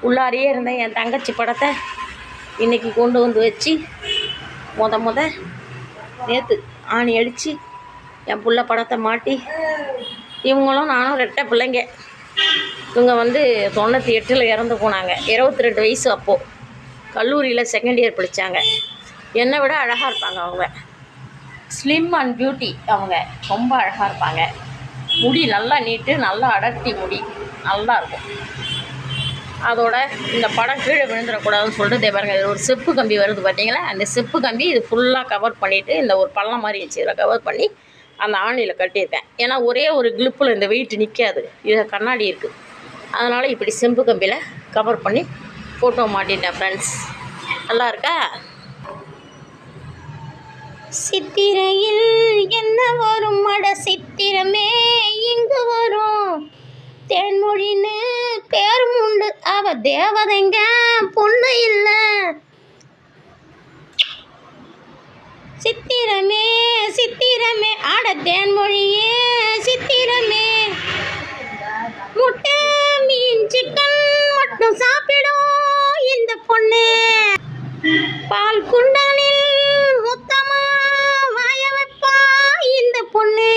உள்ளாரியே இருந்த என் தங்கச்சி படத்தை இன்றைக்கி கொண்டு வந்து வச்சு முத நேற்று ஆணி அடித்து என் புள்ள படத்தை மாட்டி இவங்களும் நானும் ரெட்டை பிள்ளைங்க. இவங்க 98 இறந்து போனாங்க. 22 வயசு. அப்போது கல்லூரியில் செகண்ட் இயர் படித்தாங்க. என்னை விட அழகாக இருப்பாங்க அவங்க. Slim and beauty. அவங்க ரொம்ப அழகாக இருப்பாங்க. முடி நல்லா நீட்டு, நல்லா அடர்த்தி முடி நல்லா இருக்கும். அதோட இந்த படம் கீழே விழுந்துடக்கூடாதுன்னு சொல்லிட்டு பாருங்க, இது ஒரு செப்பு கம்பி வருது பார்த்தீங்களா? அந்த செப்பு கம்பி இது ஃபுல்லாக கவர் பண்ணிவிட்டு இந்த ஒரு பள்ளம் மாதிரி வச்சு இதில் கவர் பண்ணி அந்த ஆணியில் கட்டியிருக்கேன். ஏன்னா ஒரே ஒரு கிளிப்பில் இந்த வெயிட் நிற்காது. இதில் கண்ணாடி இருக்குது. அதனால் இப்படி செம்பு கம்பியில் கவர் பண்ணி ஃபோட்டோ மாட்டிட்டேன் ஃப்ரெண்ட்ஸ். நல்லா இருக்கா? சித்திரையில் என்ன வரும் மட சித்திரமே இங்கு வரும், தேன்மொழின்னு பேரும் உண்டு, அவ தேவதைங்க பொண்ணு இல்ல. சித்திரமே சித்திரமே ஆட தேன்மொழியே சித்திரமே, முட்டை மீன் சிக்கன் மட்டும் சாப்பிடும் இந்த பொண்ணு, பால் குண்டனில் மொத்தமா வாய வைப்பா இந்த பொண்ணு,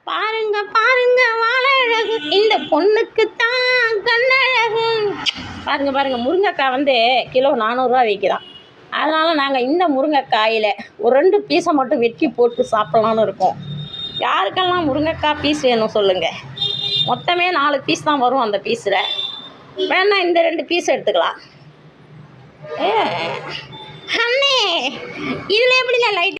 பாருங்க பாருங்க வாழழகு இந்த பொண்ணுக்கு தான் கண்ணழகு. பாருங்க பாருங்க, முருங்கைக்காய் கிலோ 400 ரூபா விற்கிறான். அதனால் நாங்கள் இந்த முருங்கைக்காயில் ஒரு 2 பீஸை மட்டும் வெட்டி போட்டு சாப்பிட்லான்னு இருக்கோம். யாருக்கெல்லாம் முருங்கைக்காய் பீஸ் வேணும் சொல்லுங்கள். மொத்தமே 4 பீஸ் தான் வரும் அந்த பீஸில். வேணா இந்த 2 பீஸ் எடுத்துக்கலாம். அண்ணே இதில் எப்படிங்க லைட்